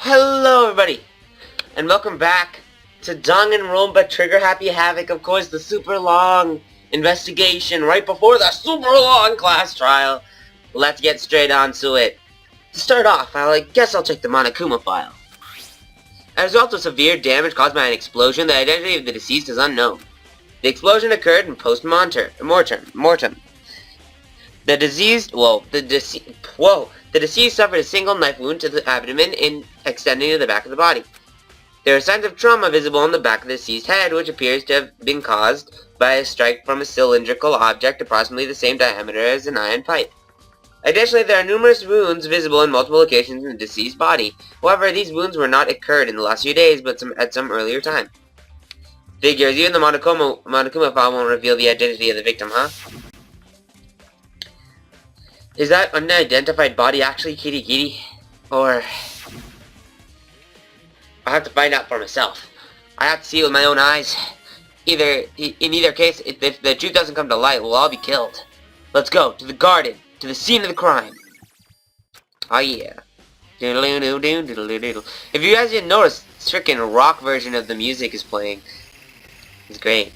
Hello everybody, and welcome back to Dangan Ronpa Trigger Happy Havoc, of course the super long investigation right before the super long class trial. Let's get straight on to it. To start off, I guess I'll check the Monokuma file. As a result of severe damage caused by an explosion, the identity of the deceased is unknown. The explosion occurred in post-mortem. The deceased suffered a single knife wound to the abdomen and extending to the back of the body. There are signs of trauma visible on the back of the deceased's head, which appears to have been caused by a strike from a cylindrical object approximately the same diameter as an iron pipe. Additionally, there are numerous wounds visible in multiple locations in the deceased's body. However, these wounds were not occurred in the last few days, but at some earlier time. Figures, even the Monokuma file won't reveal the identity of the victim, huh? Is that unidentified body actually Kitty Kitty? Or... I have to find out for myself. I have to see it with my own eyes. In either case, if the truth doesn't come to light, we'll all be killed. Let's go, to the garden, to the scene of the crime. Oh yeah. If you guys didn't notice, this freaking rock version of the music is playing. It's great.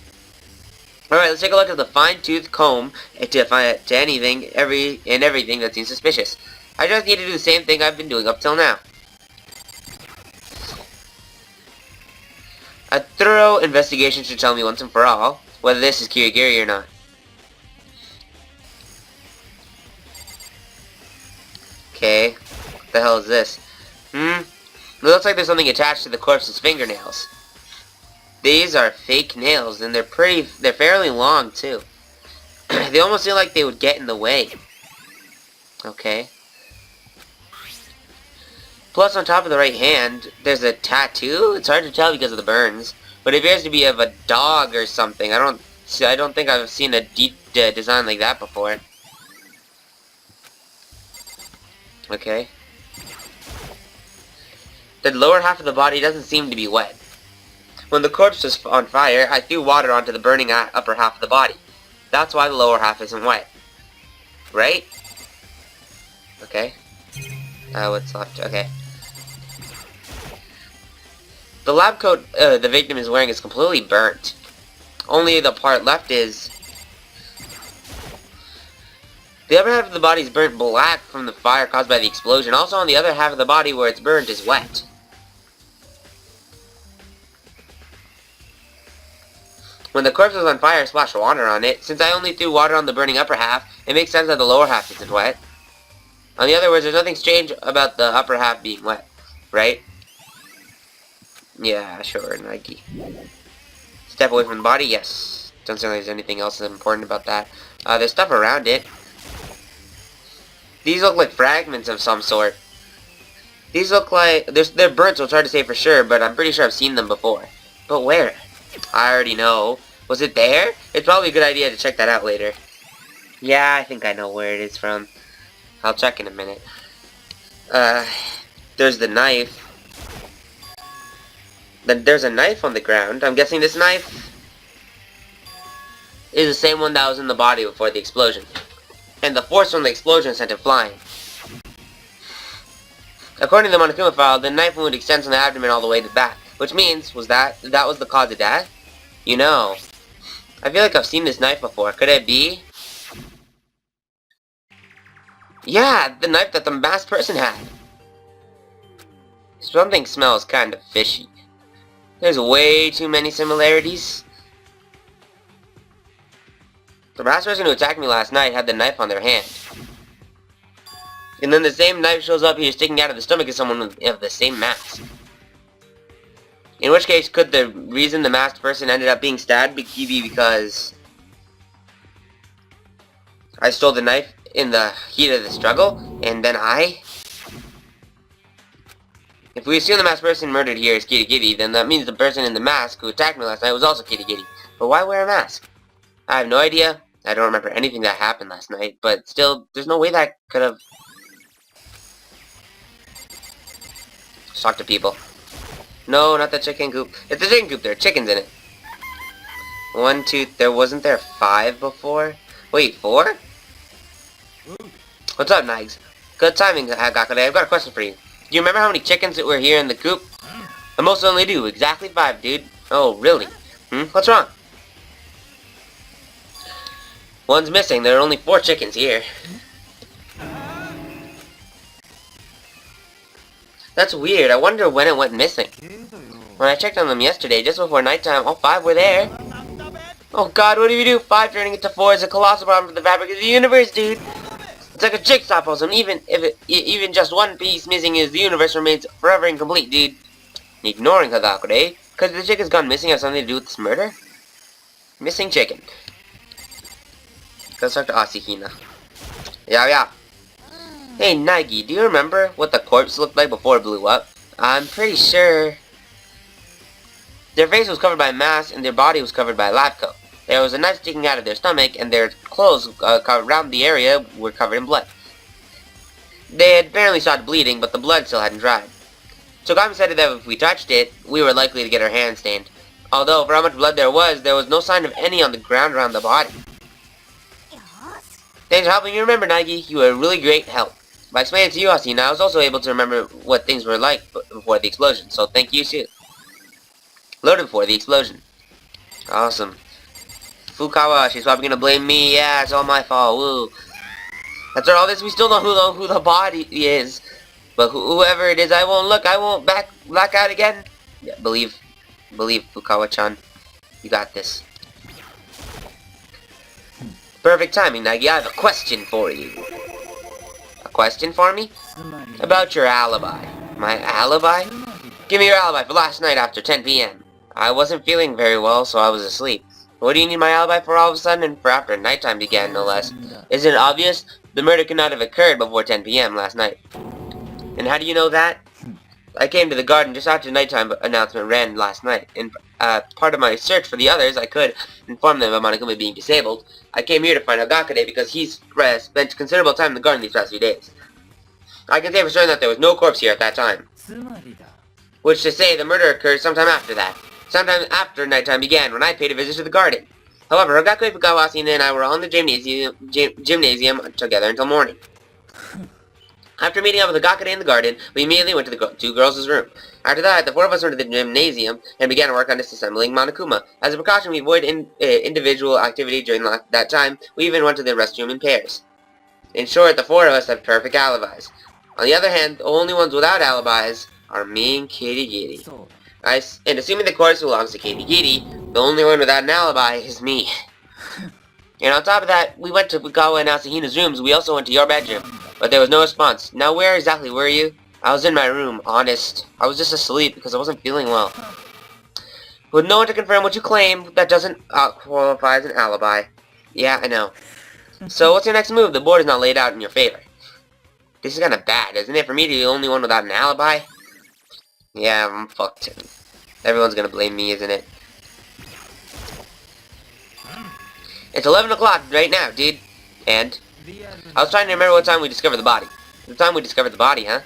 Alright, let's take a look at the fine-tooth comb to everything that seems suspicious. I just need to do the same thing I've been doing up till now. A thorough investigation should tell me once and for all whether this is Kirigiri or not. Okay, what the hell is this? It looks like there's something attached to the corpse's fingernails. These are fake nails, and they're fairly long, too. They almost feel like they would get in the way. Okay. Plus, on top of the right hand, there's a tattoo. It's hard to tell because of the burns, but it appears to be of a dog or something. I don't think I've seen a deep design like that before. Okay. The lower half of the body doesn't seem to be wet. When the corpse was on fire, I threw water onto the burning upper half of the body. That's why the lower half isn't wet. Right? Okay. What's left? Okay. The lab coat the victim is wearing is completely burnt. Only the part left is... The upper half of the body is burnt black from the fire caused by the explosion. Also on the other half of the body where it's burnt is wet. When the corpse was on fire, I splashed water on it. Since I only threw water on the burning upper half, it makes sense that the lower half isn't wet. On the other words, there's nothing strange about the upper half being wet, right? Yeah, sure, Nike. Step away from the body, yes. Don't think there's anything else that's important about that. There's stuff around it. These look like fragments of some sort. These look like... They're burnt, so it's hard to say for sure, but I'm pretty sure I've seen them before. But where? I already know. Was it there? It's probably a good idea to check that out later. Yeah, I think I know where it is from. I'll check in a minute. There's the knife. There's a knife on the ground. I'm guessing this knife is the same one that was in the body before the explosion. And the force from the explosion sent it flying. According to the Monokuma file, the knife wound extends from the abdomen all the way to the back. Which means, that was the cause of death? You know, I feel like I've seen this knife before. Could it be? Yeah, the knife that the masked person had. Something smells kind of fishy. There's way too many similarities. The masked person who attacked me last night had the knife on their hand. And then the same knife shows up here sticking out of the stomach of someone of the same mask. In which case, could the reason the masked person ended up being stabbed be because I stole the knife in the heat of the struggle, and then If we assume the masked person murdered here is Kitty Kitty, then that means the person in the mask who attacked me last night was also Kitty Kitty. But why wear a mask? I have no idea. I don't remember anything that happened last night, but still, there's no way that could have... Let's talk to people. No, not the chicken coop. It's the chicken coop. There are chickens in it. 1, 2... Wasn't there 5 before? Wait, 4? What's up, Nags? Good timing, Gakure. I've got a question for you. Do you remember how many chickens that were here in the coop? I most only do. Exactly 5, dude. Oh, really? What's wrong? One's missing. There are only 4 chickens here. That's weird. I wonder when it went missing. When I checked on them yesterday, just before nighttime, all 5 were there. Oh god, what do you do? 5 turning into 4 is a colossal problem for the fabric of the universe, dude. It's like a jigsaw puzzle, and even just one piece missing is the universe remains forever incomplete, dude. Ignoring Hagakure, because the chicken's gone missing has something to do with this murder? Missing chicken. Let's talk to Asahina. Yeah. Hey, Nagi, do you remember what the corpse looked like before it blew up? I'm pretty sure. Their face was covered by a mask, and their body was covered by a lab coat. There was a knife sticking out of their stomach, and their clothes around the area were covered in blood. They had barely stopped bleeding, but the blood still hadn't dried. Tsugami said that if we touched it, we were likely to get our hands stained. Although, for how much blood there was no sign of any on the ground around the body. Thanks for helping me remember, Nagi. You were a really great help. By explaining to you, Asahina, I was also able to remember what things were like before the explosion, so thank you too. Loaded before the explosion. Awesome. Fukawa, she's probably gonna blame me. Yeah, it's all my fault. Woo. After all this, we still don't know who the body is. But whoever it is, I won't look. I won't black out again. Yeah, believe Fukawa-chan. You got this. Perfect timing, Nagi. I have a question for you. A question for me? About your alibi. My alibi? Give me your alibi for last night after 10 p.m. I wasn't feeling very well, so I was asleep. What do you need my alibi for all of a sudden and for after nighttime began, no less? Isn't it obvious? The murder could not have occurred before 10 p.m. last night. And how do you know that? I came to the garden just after nighttime announcement ran last night. In part of my search for the others, I could inform them about Monokuma being disabled. I came here to find Hagakure because he's spent considerable time in the garden these past few days. I can say for certain that there was no corpse here at that time. Which to say, the murder occurred sometime after that. Sometime after nighttime began, when I paid a visit to the garden. However, Hagakure, Fukawa, Asahina, and I were all in the gymnasium together until morning. After meeting up with Hagakure in the garden, we immediately went to the 2 girls' room. After that, the 4 of us went to the gymnasium and began to work on disassembling Monokuma. As a precaution, we avoided individual activity during that time. We even went to the restroom in pairs. In short, the 4 of us have perfect alibis. On the other hand, the only ones without alibis are me and Kirigiri. And assuming the corpse belongs to Kirigiri, the only one without an alibi is me. And on top of that, we went to Fukawa and Asahina's rooms. We also went to your bedroom. But there was no response. Now where exactly were you? I was in my room, honest. I was just asleep because I wasn't feeling well. With no one to confirm what you claim, that doesn't qualify as an alibi. Yeah, I know. So what's your next move? The board is not laid out in your favor. This is kinda bad, isn't it? For me to be the only one without an alibi? Yeah, I'm fucked. Everyone's gonna blame me, isn't it? It's 11 o'clock right now, dude. And? I was trying to remember what time we discovered the body. The time we discovered the body, huh?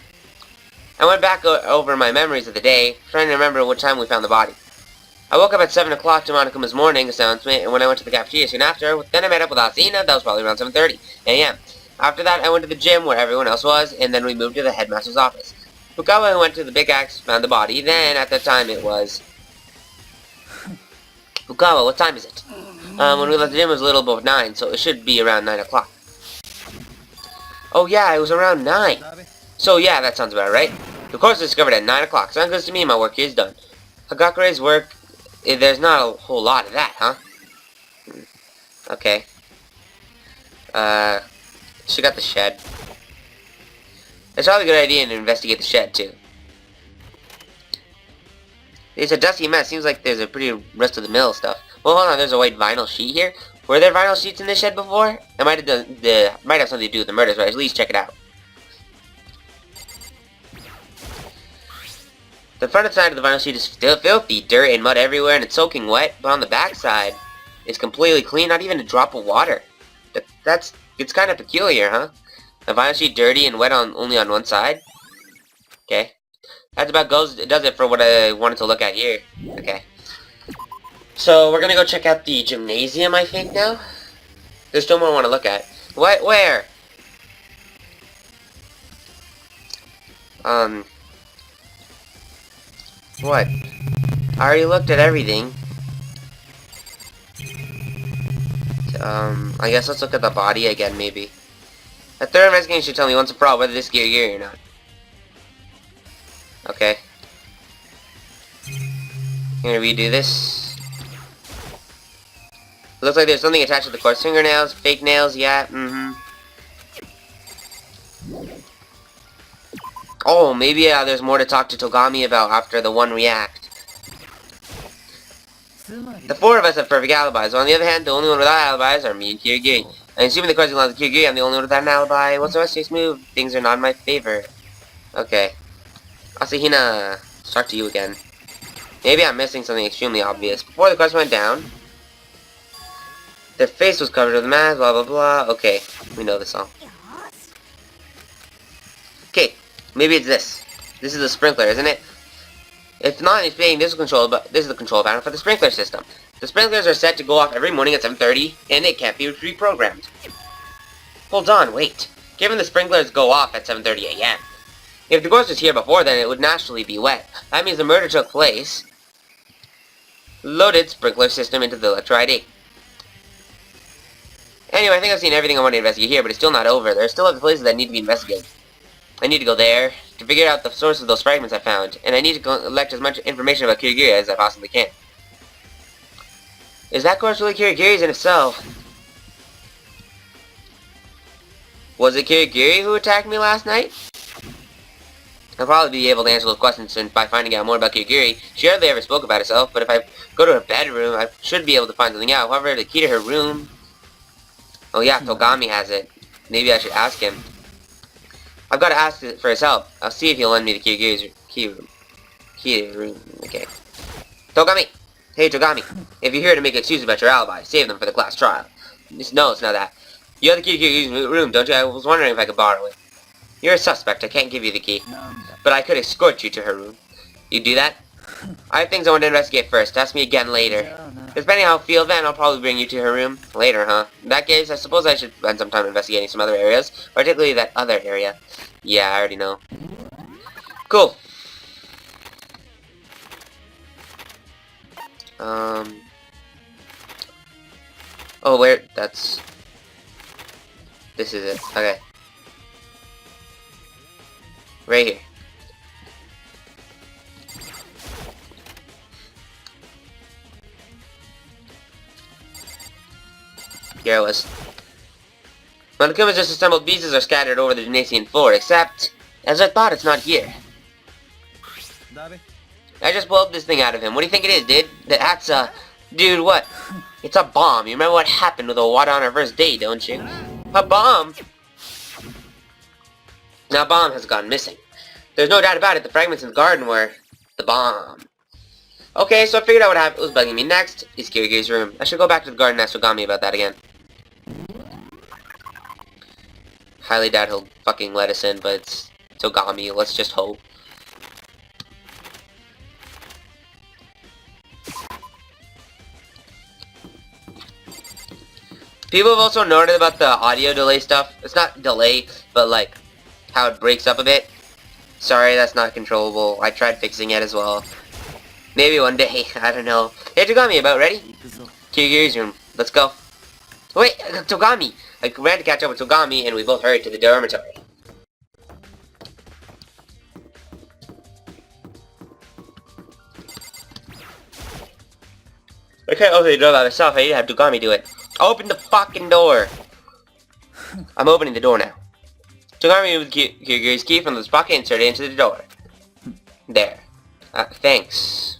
I went back over my memories of the day, trying to remember what time we found the body. I woke up at 7 o'clock to Monokuma's morning announcement, and when I went to the cafeteria soon after, then I met up with Asahina. That was probably around 7:30 a.m. After that, I went to the gym where everyone else was, and then we moved to the headmaster's office. Fukawa, who went to the big axe, found the body. Then, at that time, it was... Fukawa, what time is it? When we left the gym, it was a little above 9, so it should be around 9 o'clock. Oh yeah, it was around 9. So yeah, that sounds about right. The course was discovered at 9 o'clock. Sounds good to me, my work here is done. Hagakure's work, there's not a whole lot of that, huh? Okay. She got the shed. It's probably a good idea to investigate the shed, too. It's a dusty mess. Seems like there's a pretty rest-of-the-mill stuff. Well, hold on, there's a white vinyl sheet here. Were there vinyl sheets in this shed before? It might have something to do with the murders, but at least check it out. The front side of the vinyl sheet is still filthy, dirt and mud everywhere, and it's soaking wet. But on the back side, it's completely clean, not even a drop of water. It's kind of peculiar, huh? The vinyl sheet dirty and wet only on one side. Okay, that's about does it for what I wanted to look at here. Okay. So, we're gonna go check out the gymnasium, I think, now? There's still more I want to look at. Where? What? I already looked at everything. I guess let's look at the body again, maybe. A third investigation should tell me once and for all whether this is Kirigiri or not. Okay. I'm gonna redo this. Looks like there's something attached to the corpse. Fingernails, fake nails, yeah, Oh, maybe there's more to talk to Togami about after the one react. The four of us have perfect alibis. On the other hand, the only one without alibis are me and Kirigiri. And assuming the question belongs to Kirigiri, I'm the only one without an alibi. What's the rest of this move? Things are not in my favor. Okay. Asahina, start to you again. Maybe I'm missing something extremely obvious. Before the question went down, their face was covered with a mask, blah blah blah. Okay, we know this song. Okay, maybe it's this. This is the sprinkler, isn't it? If not explaining, this is the control panel for the sprinkler system. The sprinklers are set to go off every morning at 7:30, and it can't be reprogrammed. Hold on, wait. Given the sprinklers go off at 7:30 a.m., if the ghost was here before then, it would naturally be wet. That means the murder took place. Loaded sprinkler system into the electro ID. Anyway, I think I've seen everything I want to investigate here, but it's still not over. There are still other places that need to be investigated. I need to go there to figure out the source of those fragments I found, and I need to collect as much information about Kirigiri as I possibly can. Is that corpse really Kirigiri's, and if so, was it Kirigiri who attacked me last night? I'll probably be able to answer those questions by finding out more about Kirigiri. She hardly ever spoke about herself, but if I go to her bedroom, I should be able to find something out. However, the key to her room... Oh yeah, Togami has it. Maybe I should ask him. I've got to ask for his help. I'll see if he'll lend me the Kirigiri's key room. Key to the room. Okay. Togami! Hey, Togami. If you're here to make excuses about your alibi, save them for the class trial. No, it's not that. You have the key to Kirigiri's room, don't you? I was wondering if I could borrow it. You're a suspect. I can't give you the key. But I could escort you to her room. You do that? I have things I want to investigate first. Ask me again later. Depending on how I feel then, I'll probably bring you to her room. Later, huh? In that case, I suppose I should spend some time investigating some other areas. Particularly that other area. Yeah, I already know. Cool. Oh, where? That's... This is it. Okay. Right here. Here it was. Monokuma's just assembled pieces are scattered over the gymnasium floor, except, as I thought, it's not here. I just pulled this thing out of him. What do you think it is, dude? That's a... Dude, what? It's a bomb. You remember what happened with Owada on our first date, don't you? A bomb? Now, bomb has gone missing. There's no doubt about it, the fragments in the garden were the bomb. Okay, so I figured out what was bugging me. Next is Kirigiri's room. I should go back to the garden and ask Togami about that again. Highly doubt he'll fucking let us in, but it's Togami. Let's just hope. People have also noted about the audio delay stuff. It's not delay, but like how it breaks up a bit. Sorry, that's not controllable. I tried fixing it as well. Maybe one day. I don't know. Hey, Togami, about ready? Kirigiri's room. Let's go. Wait, Togami! I ran to catch up with Togami, and we both hurried to the dormitory. I can't open the door by myself. I need to have Togami do it. Open the fucking door! I'm opening the door now. Togami removed Kirigiri's key from this pocket and inserted it into the door. There. Thanks.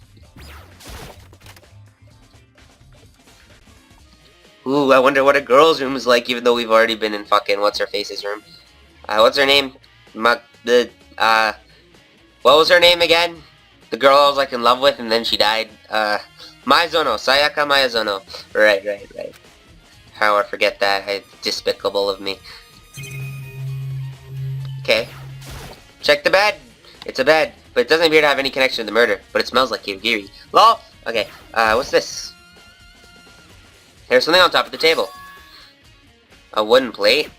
Ooh, I wonder what a girl's room is like, even though we've already been in fucking what's-her-face's room. What's her name? What was her name again? The girl I was like in love with and then she died. Maizono. Sayaka Maizono. Right. How I forget that. It's despicable of me. Okay. Check the bed. It's a bed, but it doesn't appear to have any connection to the murder, but it smells like Kirigiri. Lol! Okay, what's this? There's something on top of the table. A wooden plate?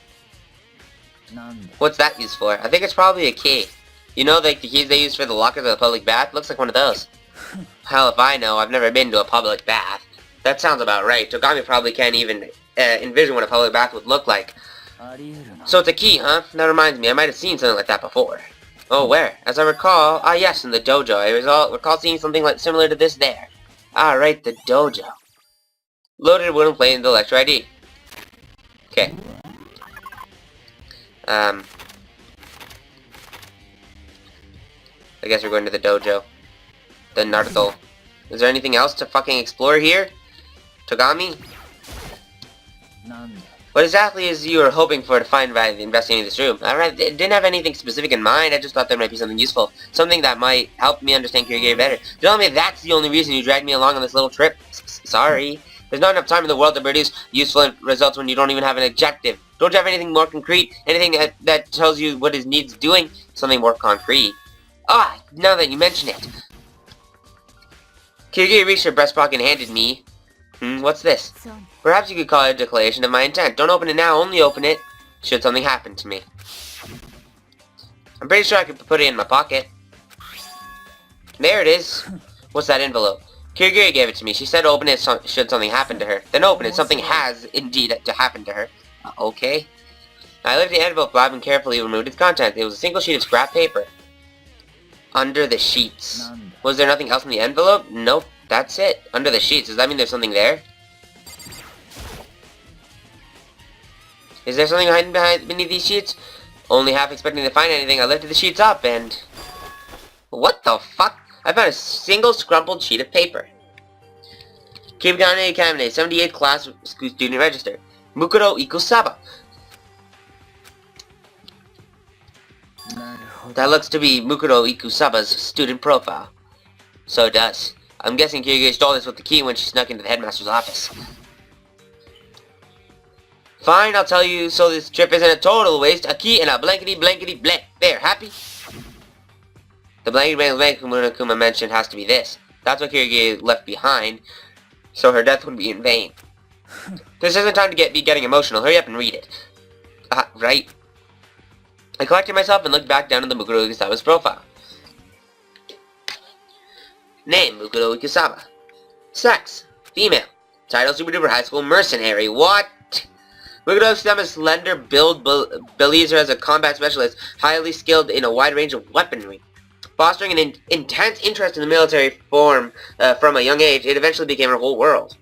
What's that used for? I think it's probably a key. You know, like the keys they use for the lockers of the public bath? Looks like one of those. Hell if I know, I've never been to a public bath. That sounds about right. Togami probably can't even envision what a public bath would look like. So it's a key, huh? That reminds me, I might have seen something like that before. Oh, where? As I recall, yes, in the dojo. I recall seeing something like similar to this there. Ah, right, the dojo. Loaded wooden plate in the lecture ID. Okay. I guess we're going to the dojo. The Naruto. Is there anything else to fucking explore here? Togami? What exactly is you were hoping for to find by investigating this room? I didn't have anything specific in mind, I just thought there might be something useful. Something that might help me understand Kirigiri better. Tell me that's the only reason you dragged me along on this little trip? Sorry. There's not enough time in the world to produce useful results when you don't even have an objective. Don't you have anything more concrete? Anything that tells you what it needs doing? Something more concrete. Ah, now that you mention it. Kirigiri reached her breast pocket and handed me... what's this? Perhaps you could call it a declaration of my intent. Don't open it now, only open it should something happen to me. I'm pretty sure I could put it in my pocket. There it is. What's that envelope? Kirigiri gave it to me. She said open it should something happen to her. Then open it. Something has indeed to happen to her. Okay. I lifted the envelope flap and carefully removed its contents. It was a single sheet of scrap paper. Under the sheets. Was there nothing else in the envelope? Nope. That's it. Under the sheets. Does that mean there's something there? Is there something hiding beneath these sheets? Only half expecting to find anything, I lifted the sheets up and... What the fuck? I found a single scrumpled sheet of paper. Kibigane Academy, 78th class student register. Mukuro Ikusaba. That looks to be Mukuro Ikusaba's student profile. So it does. I'm guessing Kirigiri stole this with the key when she snuck into the headmaster's office. Fine, I'll tell you so this trip isn't a total waste. A key and a blankety blank. There, happy? The blankety blank Kuma mentioned has to be this. That's what Kirigiri left behind, so her death would be in vain. This isn't time to be getting emotional. Hurry up and read it. Right. I collected myself and looked back down at the Mukuro Ikusaba's profile. Name, Mukuro Ikusaba. Sex, female. Title, Super Duper High School Mercenary. What? Mukuro Ikusaba's slender build believes her as a combat specialist, highly skilled in a wide range of weaponry. Fostering an intense interest in the military form from a young age, it eventually became her whole world.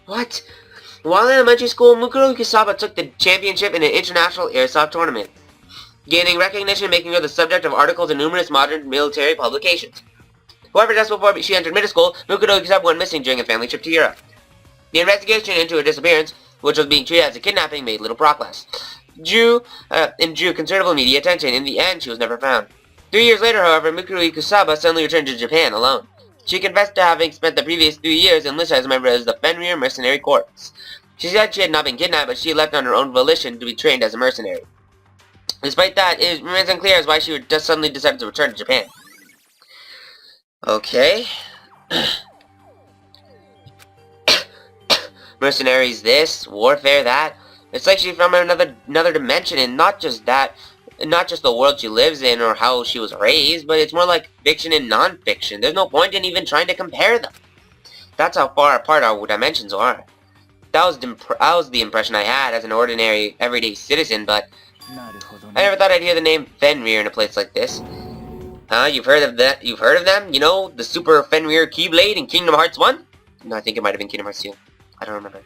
What? While in elementary school, Mukuro Ikusaba took the championship in an international airsoft tournament, gaining recognition and making her the subject of articles in numerous modern military publications. However, just before she entered middle school, Mukuro Ikusaba went missing during a family trip to Europe. The investigation into her disappearance, which was being treated as a kidnapping, made little progress. Drew considerable media attention. In the end, she was never found. 3 years later, however, Mukuro Ikusaba suddenly returned to Japan alone. She confessed to having spent the previous 3 years enlisted as a member of the Fenrir Mercenary Corps. She said she had not been kidnapped, but she left on her own volition to be trained as a mercenary. Despite that, it remains unclear as why she just suddenly decided to return to Japan. Okay. Mercenaries this, warfare that. It's like she's from another dimension, and not just that, not just the world she lives in or how she was raised, but it's more like fiction and non-fiction. There's no point in even trying to compare them. That's how far apart our dimensions are. That was the impression I had as an ordinary, everyday citizen, but I never thought I'd hear the name Fenrir in a place like this. You've heard of that? You've heard of them? You know, the Super Fenrir Keyblade in Kingdom Hearts 1? No, I think it might have been Kingdom Hearts 2. I don't remember.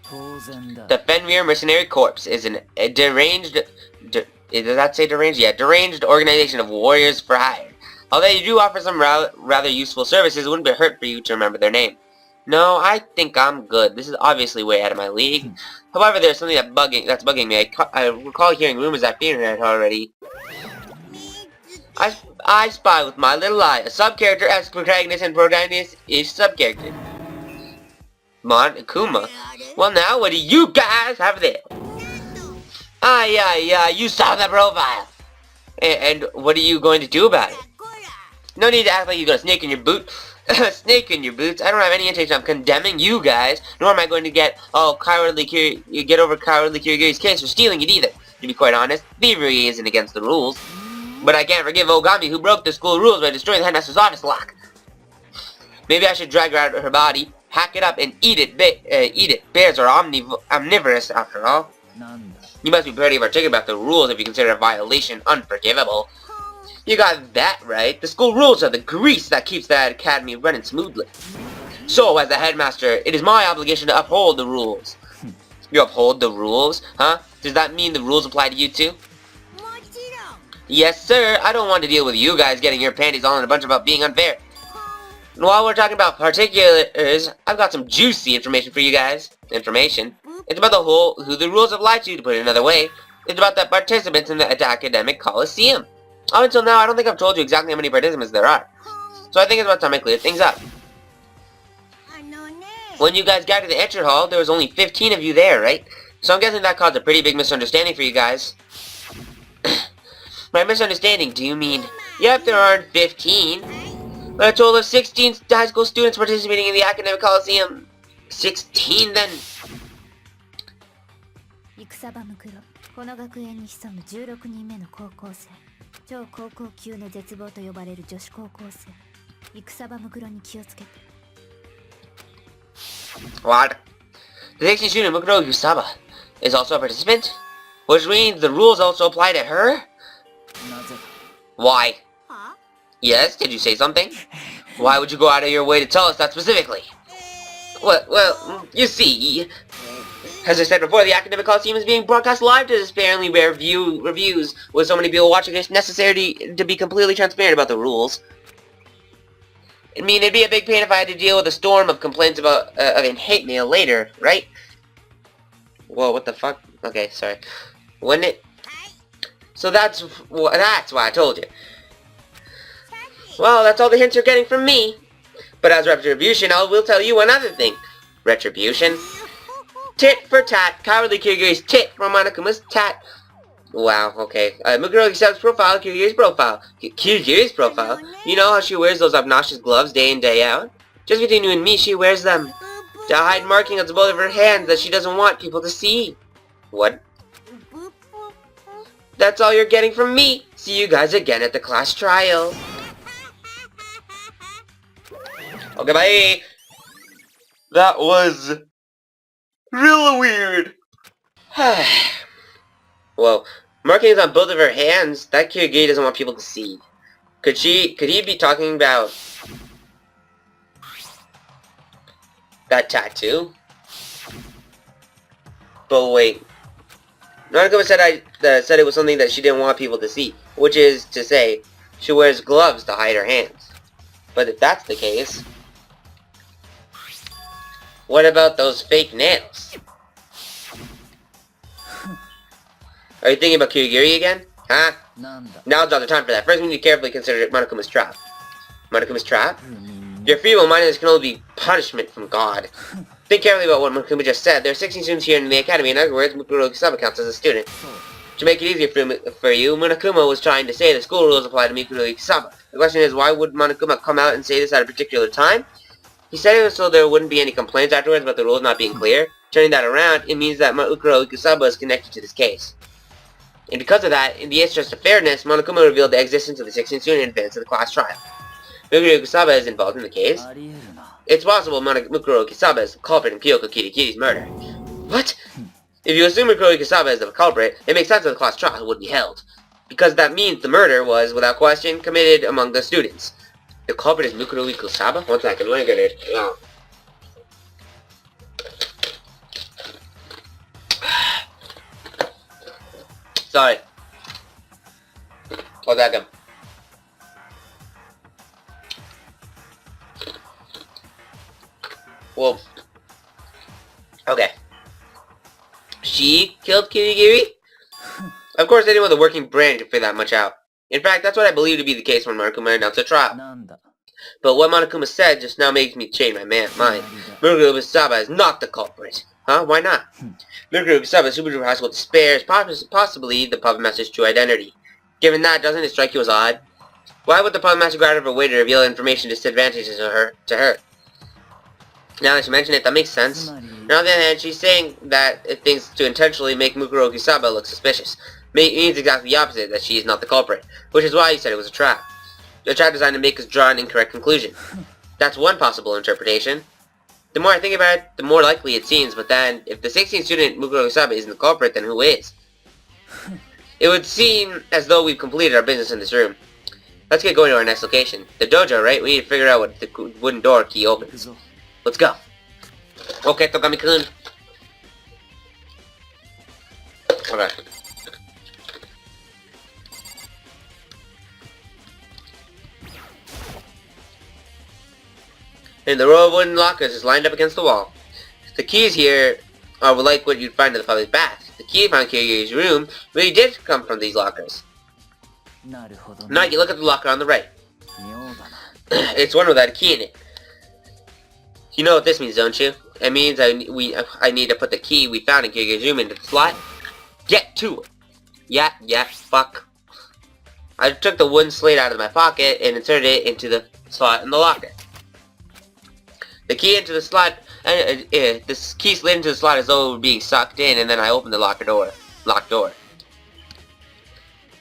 The Fenrir Mercenary Corps is a deranged... does that say deranged? Yeah, deranged organization of warriors for hire. Although you do offer some rather useful services, it wouldn't be hurt for you to remember their name. No, I think I'm good. This is obviously way out of my league. However, there's something that's bugging me. I recall hearing rumors that Peter had already. I spy with my little eye. A sub-character as protagonist and protagonist is sub-character. Kuma. Well now, what do you guys have there? Yeah, you saw the profile. And what are you going to do about it? No need to act like you got a snake in your boot. Snake in your boots. I don't have any intention of condemning you guys, nor am I going to get over cowardly Kirigiri's case for stealing it either. To be quite honest, thievery isn't against the rules. But I can't forgive Ogami, who broke the school rules by destroying the headmaster's office lock. Maybe I should drag her out of her body, hack it up, and eat it. Eat it. Bears are omnivorous, after all. You must be pretty articulate about the rules if you consider a violation unforgivable. You got that right. The school rules are the grease that keeps the academy running smoothly. So, as the headmaster, it is my obligation to uphold the rules. You uphold the rules? Huh? Does that mean the rules apply to you too? Yes, sir. I don't want to deal with you guys getting your panties all in a bunch about being unfair. And while we're talking about particulars, I've got some juicy information for you guys. Information? It's about who the rules apply to put it another way. It's about the participants in the academic coliseum. Up until now, I don't think I've told you exactly how many participants there are. So I think it's about time I clear things up. When you guys got to the entry hall, there was only 15 of you there, right? So I'm guessing that caused a pretty big misunderstanding for you guys. By misunderstanding, do you mean, yep, there aren't 15. But a total of 16 high school students participating in the academic coliseum. 16 then? 戦場ムクロ、この学園に潜む16人目の高校生、超高校級の絶望と呼ばれる女子高校生、戦場ムクロに気をつけて。What? The 16 student Mukuro Yusaba is also a participant? Which means the rules also apply to her? Why? Yes, did you say something? Why would you go out of your way to tell us that specifically? Well, you see, as I said before, the academic coliseum is being broadcast live to apparently rare reviews with so many people watching. It's necessary to be completely transparent about the rules. I mean, it'd be a big pain if I had to deal with a storm of complaints about hate mail later, right? Whoa, what the fuck? Okay, sorry. Wouldn't it? So that's why I told you. Well, that's all the hints you're getting from me. But as retribution, I will tell you another thing. Retribution? Tit for tat. Cowardly Kirigiri's tit for Monokuma's tat. Wow, okay. Mukuro Yusaba's profile, Kirigiri's profile. Kirigiri's profile? You know how she wears those obnoxious gloves day in, day out? Just between you and me, she wears them to hide markings on both of her hands that she doesn't want people to see. What? That's all you're getting from me. See you guys again at the class trial. Okay, bye. That was real weird. Well, markings on both of her hands, that Kirigiri doesn't want people to see. Could he be talking about that tattoo? But wait. Nanakuma said said it was something that she didn't want people to see, which is to say, she wears gloves to hide her hands. But if that's the case, what about those fake nails? Are you thinking about Kirigiri again? Huh? Now's not the time for that. First we need to carefully consider Monokuma's trap. Monokuma's trap? Your feeble-mindedness can only be punishment from God. Think carefully about what Monokuma just said. There are 16 students here in the academy. In other words, Mukuro Yusaba counts as a student. To make it easier for you, Monokuma was trying to say the school rules apply to Mukuro Yusaba. The question is, why would Monokuma come out and say this at a particular time? He said it was so there wouldn't be any complaints afterwards about the rules not being clear. Turning that around, it means that Mukuro Yusaba is connected to this case. And because of that, in the interest of fairness, Monokuma revealed the existence of the 16 student in advance of the class trial. Mukuro Yusaba is involved in the case. It's possible Mukuro Yusaba is the culprit in Kyoko Kirigiri's murder. What? If you assume Mukuro Yusaba is the culprit, it makes sense that the class trial would be held. Because that means the murder was, without question, committed among the students. The culprit is Mukuro Yusaba? One second, let me get it. Oh. Sorry. One second. Well, okay. She killed Kirigiri? Of course, anyone with a working brain can figure that much out. In fact, that's what I believe to be the case when Monokuma announced the trial. But what Monokuma said just now makes me change my mind. Mukuro Yusaba is not the culprit. Huh? Why not? Mukuro Yusaba, Super Duper High School Despair, is possibly the puppet master's true identity. Given that, doesn't it strike you as odd? Why would the puppet master go out of her way to reveal information disadvantageous to her? Now that you mention it, that makes sense. And on the other hand, she's saying that it thinks to intentionally make Mukuro Yusaba look suspicious. means exactly the opposite, that she is not the culprit, which is why he said it was a trap. A trap designed to make us draw an incorrect conclusion. That's one possible interpretation. The more I think about it, the more likely it seems, but then, if the 16th student Mukuro Isaba isn't the culprit, then who is? It would seem as though we've completed our business in this room. Let's get going to our next location. The dojo, right? We need to figure out what the wooden door key opens. Let's go. Okay, Togami-kun. Okay. And the row of wooden lockers is lined up against the wall. The keys here are like what you'd find in the public bath. The key found in Kirigiri's room really did come from these lockers. Now you look at the locker on the right. It's one without a key in it. You know what this means, don't you? It means I need to put the key we found in Kirigiri's room into the slot. Get to it. Yeah, fuck. I took the wooden slate out of my pocket and inserted it into the slot in the locker. The key into the slot, this key slid into the slot as though it were being sucked in, and then I opened the locked door.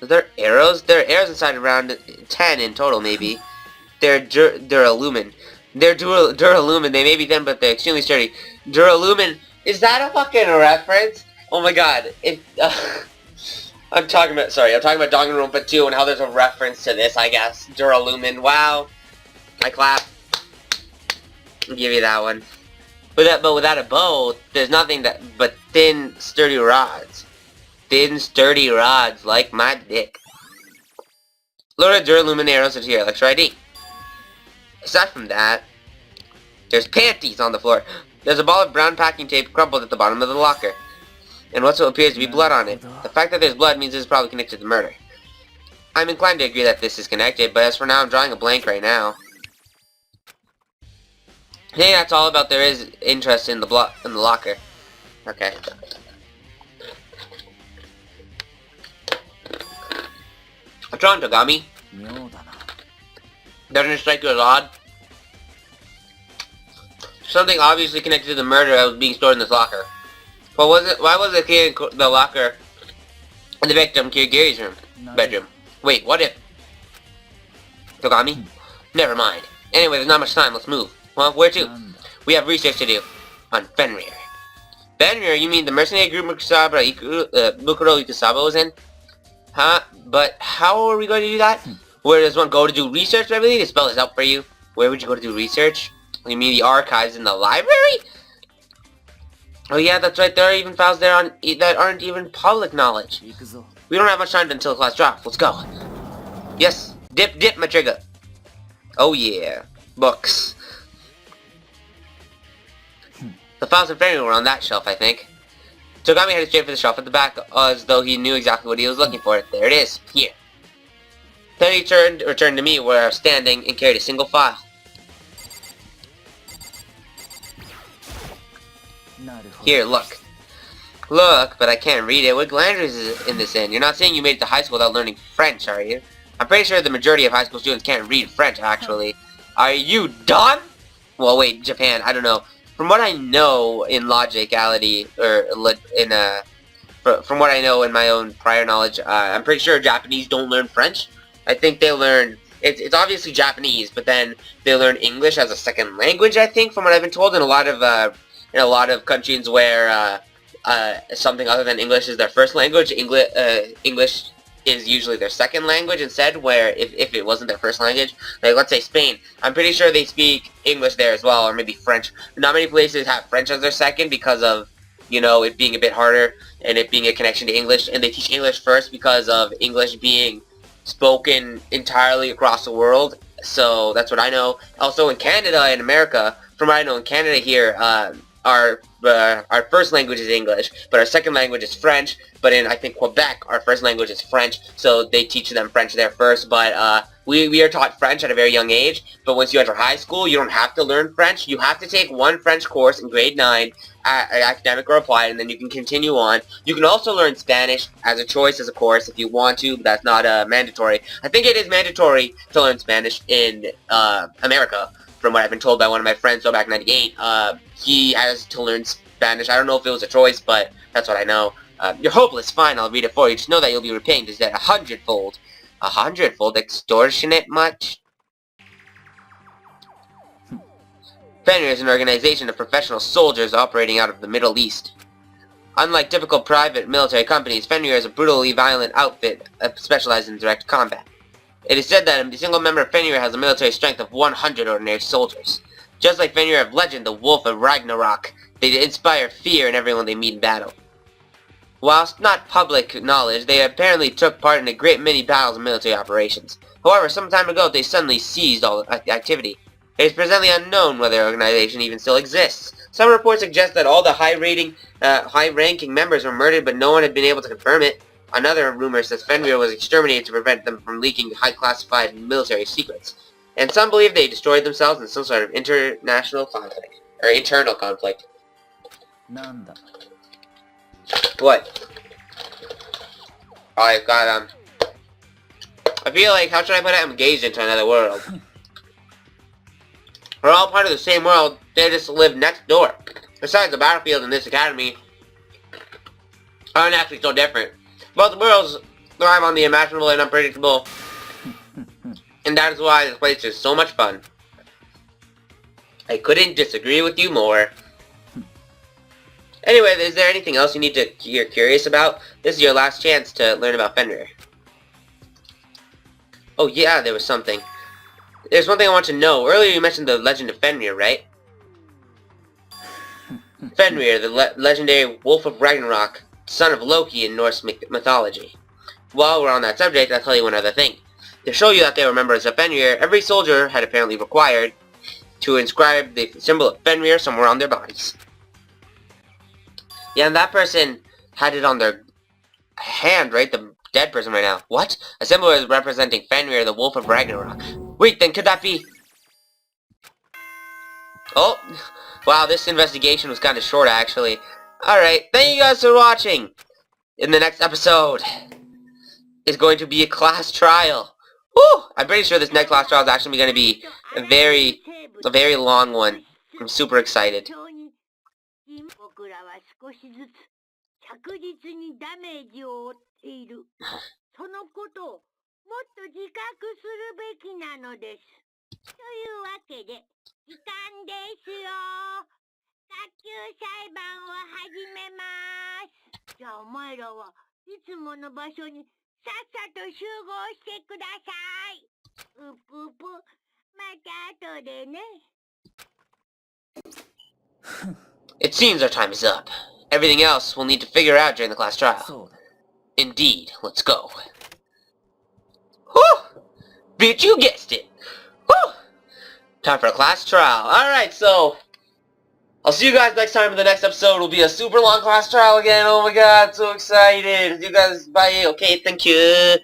Are there arrows? There are arrows inside, around 10 in total, maybe. They're duralumin. They're duralumin. They may be thin, but they're extremely sturdy. Duralumin. Is that a fucking reference? Oh my god. I'm talking about Dangan Ronpa 2 and how there's a reference to this, I guess. Duralumin. Wow. I clap. I'll give you that one. But without a bow, there's nothing but thin, sturdy rods. Thin, sturdy rods, like my dick. Load of duralumin arrows into your Electro ID. Aside from that, there's panties on the floor. There's a ball of brown packing tape crumpled at the bottom of the locker. And what appears to be blood on it. The fact that there's blood means it's probably connected to the murder. I'm inclined to agree that this is connected, but as for now, I'm drawing a blank right now. I think that's all about there is interest in the locker. Okay. Drawn, Togami. Doesn't it strike you as odd? Something obviously connected to the murder that was being stored in this locker. But why was the key in the locker in the victim Kirigiri's bedroom? Wait, what if? Togami? Never mind. Anyway, there's not much time. Let's move. Well, where to? We have research to do. On Fenrir. Fenrir? You mean the mercenary group Mukuro Ikusaba was in? Huh? But how are we going to do that? Where does one go to do research? I really need to spell this out for you. Where would you go to do research? You mean the archives in the library? Oh yeah, that's right. There are even files there that aren't even public knowledge. We don't have much time until class drops. Let's go. Yes. Dip my trigger. Oh yeah. Books. The files in Fenrir were on that shelf, I think. Togami headed straight for the shelf at the back, as though he knew exactly what he was looking for. There it is. Here. Then he returned to me where I was standing and carried a single file. Here, look. Look, but I can't read it. What language is in this in? You're not saying you made it to high school without learning French, are you? I'm pretty sure the majority of high school students can't read French, actually. Are you dumb? Well, wait, Japan, I don't know. From what I know in logicality, from what I know in my own prior knowledge, I'm pretty sure Japanese don't learn French. I think they learn, it's obviously Japanese, but then they learn English as a second language, I think, from what I've been told in a lot of countries where something other than English is their first language. English is usually their second language instead, where if it wasn't their first language, like let's say Spain, I'm pretty sure they speak English there as well, or maybe French. Not many places have French as their second because of, you know, it being a bit harder and it being a connection to English, and they teach English first because of English being spoken entirely across the world. So that's what I know. Also in Canada and America, from what I know in Canada here, our first language is English, but our second language is French. But in, I think, Quebec, our first language is French, so they teach them French there first. But we are taught French at a very young age, but once you enter high school, you don't have to learn French. You have to take one French course in grade 9, academic or applied, and then you can continue on. You can also learn Spanish as a choice, as a course, if you want to, but that's not mandatory. I think it is mandatory to learn Spanish in America, from what I've been told by one of my friends, so back in '98. He has to learn Spanish. I don't know if it was a choice, but that's what I know. You're hopeless, fine, I'll read it for you. Just know that you'll be repaying this debt 100-fold. 100-fold? Extortionate much? Fenrir is an organization of professional soldiers operating out of the Middle East. Unlike typical private military companies, Fenrir is a brutally violent outfit specialized in direct combat. It is said that a single member of Fenrir has a military strength of 100 ordinary soldiers. Just like Fenrir of legend, the Wolf of Ragnarok, they inspire fear in everyone they meet in battle. Whilst not public knowledge, they apparently took part in a great many battles and military operations. However, some time ago they suddenly ceased all activity. It is presently unknown whether the organization even still exists. Some reports suggest that all the high-ranking members were murdered, but no one had been able to confirm it. Another rumor says Fenrir was exterminated to prevent them from leaking high-classified military secrets. And some believe they destroyed themselves in some sort of international conflict. Or internal conflict. Nanda. What? Oh, I've got, I feel like, how should I put it? I'm engaged into another world. We're all part of the same world, they just live next door. Besides, the battlefield in this academy aren't actually so different. Both worlds thrive on the imaginable and unpredictable, and that is why this place is so much fun. I couldn't disagree with you more. Anyway, is there anything else you're curious about? This is your last chance to learn about Fenrir. Oh yeah, there was something. There's one thing I want to know. Earlier you mentioned the legend of Fenrir, right? Fenrir, the legendary Wolf of Ragnarok, son of Loki in Norse mythology. While we're on that subject, I'll tell you one other thing. To show you that they were members of Fenrir, every soldier had apparently required to inscribe the symbol of Fenrir somewhere on their bodies. Yeah, and that person had it on their hand, right? The dead person right now. What? A symbol is representing Fenrir, the Wolf of Ragnarok. Wait, then could that be... Oh, wow, this investigation was kind of short, actually. Alright, thank you guys for watching. In the next episode is going to be a class trial. Woo! I'm pretty sure this next class trial is actually going to be a very long one. I'm super excited. 僕らは少しずつ着実にダメージを負っている。そのことをもっと自覚するべきなのです。というわけで、時間ですよ。学級裁判を始めます。じゃあお前らはいつもの場所にさっさと集合してください。うぷぷ、また後でね。It seems our time is up. Everything else we'll need to figure out during the class trial. Indeed, let's go. Whew! Bitch, you guessed it! Whew! Time for a class trial. Alright, so... I'll see you guys next time in the next episode. Will be a super long class trial again. Oh my god, so excited. You guys, bye. Okay, thank you.